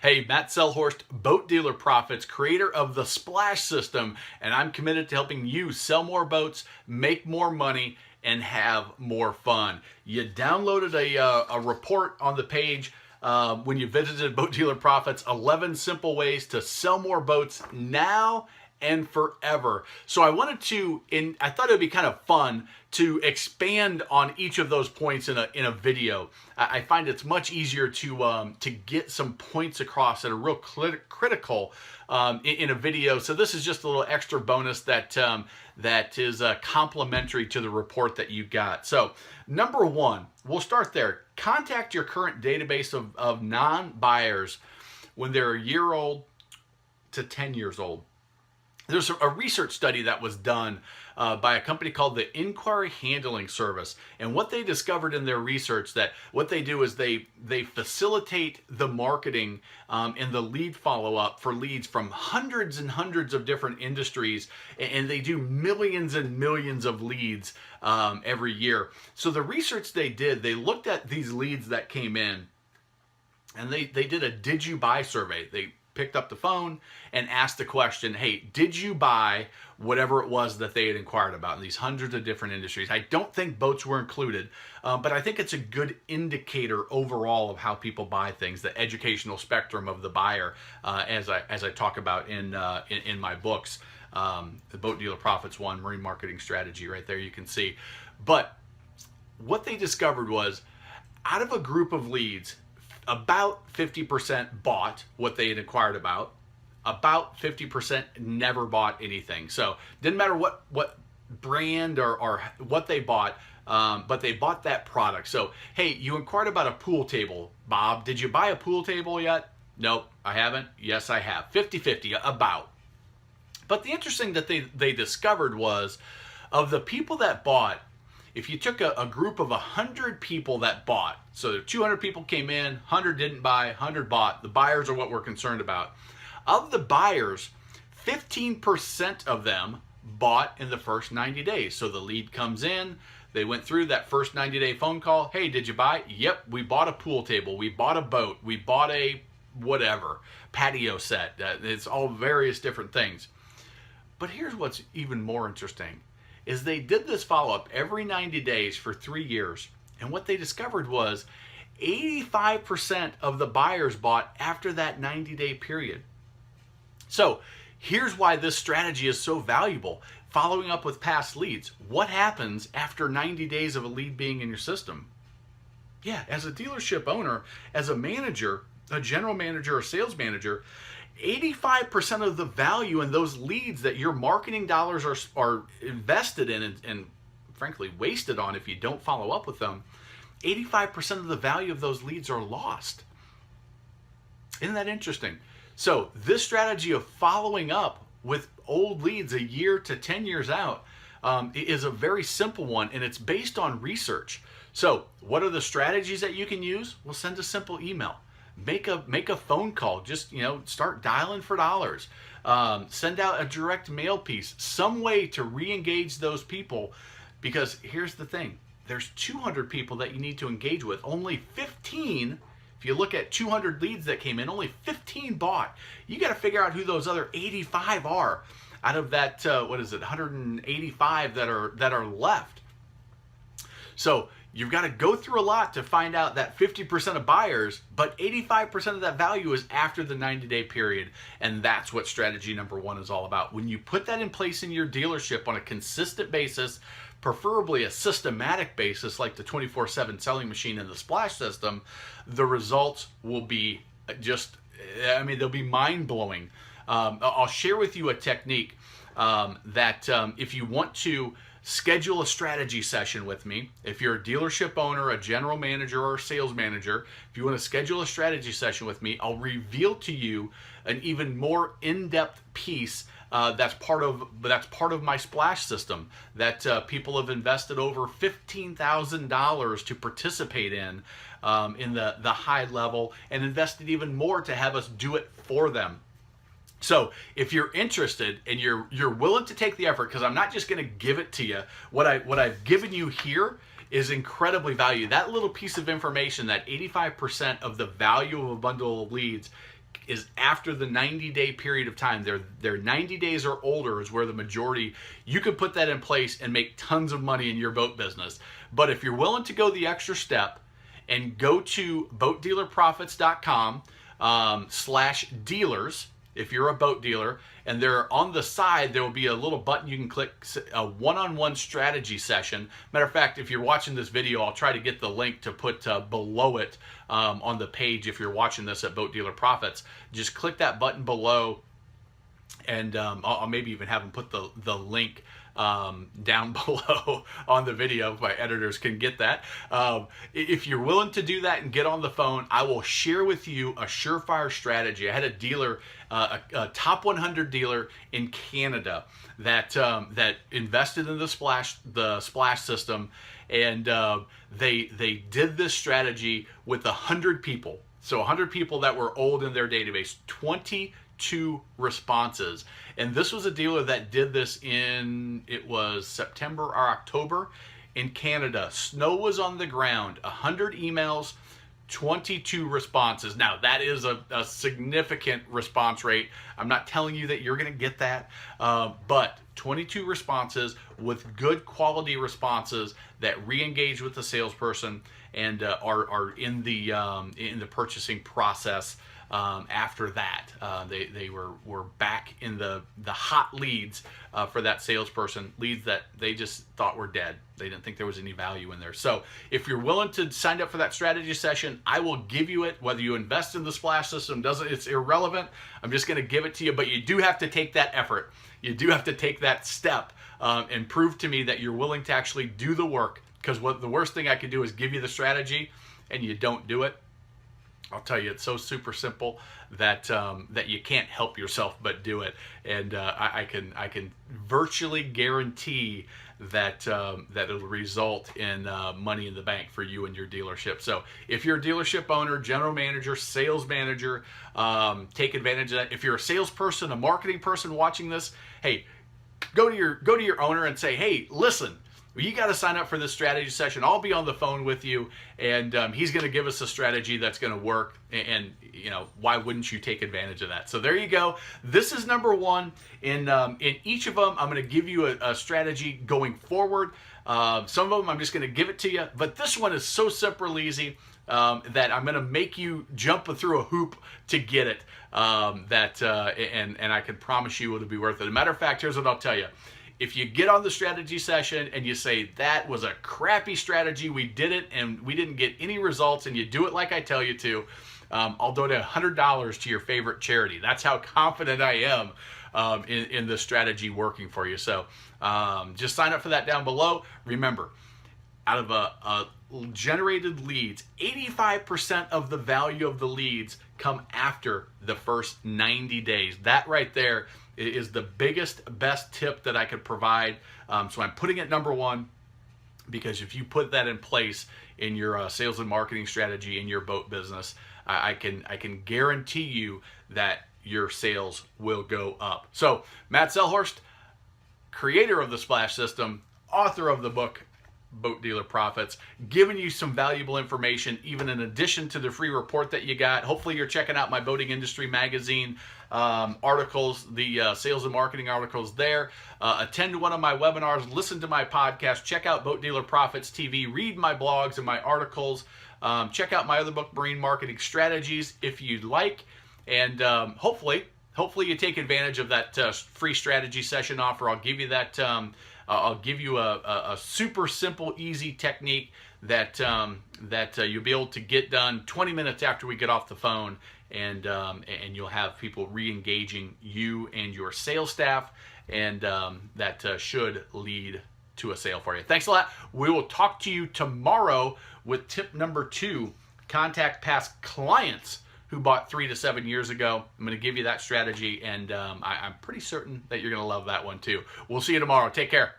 Hey, Matt Selhorst, Boat Dealer Profits, creator of the Splash System, and I'm committed to helping you sell more boats, make more money, and have more fun. You downloaded a report on the page when you visited Boat Dealer Profits, 11 simple ways to sell more boats now and forever. So I wanted to, I thought it would be kind of fun to expand on each of those points in a video. I find it's much easier to get some points across that are real critical in a video. So this is just a little extra bonus that that is complementary to the report that you got. So number one, we'll start there. Contact your current database of non-buyers when they're a year old to 10 years old. There's a research study that was done by a company called the Inquiry Handling Service. And what they discovered in their research, that what they do is they facilitate the marketing and the lead follow-up for leads from hundreds and hundreds of different industries. And they do millions and millions of leads every year. So the research they did, they looked at these leads that came in, and they did a did you buy survey. They picked up the phone and asked the question, hey, did you buy whatever it was that they had inquired about in these hundreds of different industries? I don't think boats were included, but I think it's a good indicator overall of how people buy things, the educational spectrum of the buyer, as I talk about in my books, the Boat Dealer Profits 1, Marine Marketing Strategy, right there you can see. But what they discovered was, out of a group of leads, about 50% bought what they had inquired about. About 50% never bought anything. So didn't matter what brand or what they bought, but they bought that product. So, hey, you inquired about a pool table, Bob. Did you buy a pool table yet? Nope, I haven't. Yes, I have. 50-50, about. But the interesting that they discovered was, of the people that bought, if you took a group of 100 people that bought, so 200 people came in, 100 didn't buy, 100 bought, the buyers are what we're concerned about. Of the buyers, 15% of them bought in the first 90 days. So the lead comes in, they went through that first 90-day phone call. Hey, did you buy? Yep, we bought a pool table, we bought a boat, we bought a whatever, patio set. It's all various different things. But here's what's even more interesting, is they did this follow-up every 90 days for 3 years. And what they discovered was 85% of the buyers bought after that 90-day period. So here's why this strategy is so valuable. Following up with past leads. What happens after 90 days of a lead being in your system? Yeah, as a dealership owner, as a manager, a general manager or sales manager, 85% of the value in those leads that your marketing dollars are invested in and frankly wasted on if you don't follow up with them, 85% of the value of those leads are lost. Isn't that interesting? So this strategy of following up with old leads a year to 10 years out is a very simple one, and it's based on research. So what are the strategies that you can use? Well, send a simple email. Make a phone call. Just, start dialing for dollars. Send out a direct mail piece. Some way to re-engage those people, because here's the thing. There's 200 people that you need to engage with. Only 15, if you look at 200 leads that came in, only 15 bought. You got to figure out who those other 85 are out of that, 185 that are left. So you've got to go through a lot to find out that 50% of buyers, but 85% of that value is after the 90-day period. And that's what strategy number one is all about. When you put that in place in your dealership on a consistent basis, preferably a systematic basis like the 24/7 selling machine and the Splash System, the results will be they'll be mind-blowing. I'll share with you a technique that if you want to schedule a strategy session with me, if you're a dealership owner, a general manager, or a sales manager, if you want to schedule a strategy session with me, I'll reveal to you an even more in-depth piece that's part of my Splash System that people have invested over $15,000 to participate in the high level, and invested even more to have us do it for them. So if you're interested and you're willing to take the effort, because I'm not just going to give it to you, what I've given you here is incredibly valuable. That little piece of information, that 85% of the value of a bundle of leads, is after the 90-day period of time. They're 90 days or older is where the majority, you could put that in place and make tons of money in your boat business. But if you're willing to go the extra step and go to boatdealerprofits.com /dealers, if you're a boat dealer, and there on the side there will be a little button you can click, a one-on-one strategy session. Matter of fact, if you're watching this video, I'll try to get the link to put below it on the page. If you're watching this at Boat Dealer Profits, just click that button below, and I'll maybe even have them put the link down below on the video. My editors can get that. If you're willing to do that and get on the phone, I will share with you a surefire strategy. I had a dealer, a top 100 dealer in Canada that that invested in the splash system, and they did this strategy with 100 people. So 100 people that were old in their database, 22 responses. And this was a dealer that did this in, it was September or October in Canada. Snow was on the ground, 100 emails, 22 responses. Now that is a significant response rate. I'm not telling you that you're going to get that, but 22 responses with good quality responses that re-engage with the salesperson and are in the purchasing process. After that, they were back in the hot leads for that salesperson, leads that they just thought were dead. They didn't think there was any value in there. So if you're willing to sign up for that strategy session, I will give you it. Whether you invest in the splash system, it's irrelevant. I'm just going to give it to you, but you do have to take that effort. You do have to take that step and prove to me that you're willing to actually do the work, because the worst thing I could do is give you the strategy and you don't do it. I'll tell you, it's so super simple that that you can't help yourself but do it, and I can virtually guarantee that that it'll result in money in the bank for you and your dealership. So if you're a dealership owner, general manager, sales manager, take advantage of that. If you're a salesperson, a marketing person watching this, hey, go to your owner and say, hey, listen, you got to sign up for this strategy session. I'll be on the phone with you, and he's going to give us a strategy that's going to work. And you know, why wouldn't you take advantage of that? So there you go. This is number one. In each of them, I'm going to give you a strategy going forward. Some of them I'm just going to give it to you, but this one is so simple, easy, that I'm going to make you jump through a hoop to get it. And I can promise you it'll be worth it. As a matter of fact, here's what I'll tell you. If you get on the strategy session and you say, that was a crappy strategy, we did it and we didn't get any results, and you do it like I tell you to, I'll donate $100 to your favorite charity. That's how confident I am in the strategy working for you. So just sign up for that down below. Remember, out of a generated leads, 85% of the value of the leads come after the first 90 days. That right there is the biggest, best tip that I could provide. So I'm putting it number one, because if you put that in place in your sales and marketing strategy in your boat business, I can guarantee you that your sales will go up. So Matt Selhorst, creator of the Splash System, author of the book Boat Dealer Profits, giving you some valuable information, even in addition to the free report that you got. Hopefully you're checking out my Boating Industry Magazine articles, the sales and marketing articles there. Attend one of my webinars, listen to my podcast, check out Boat Dealer Profits TV, read my blogs and my articles, check out my other book, Marine Marketing Strategies, if you'd like, and hopefully you take advantage of that free strategy session offer. I'll give you that. I'll give you a super simple, easy technique that you'll be able to get done 20 minutes after we get off the phone, and you'll have people re-engaging you and your sales staff, and that should lead to a sale for you. Thanks a lot. We will talk to you tomorrow with tip number 2, contact past clients who bought 3 to 7 years ago. I'm going to give you that strategy, and I'm pretty certain that you're going to love that one too. We'll see you tomorrow. Take care.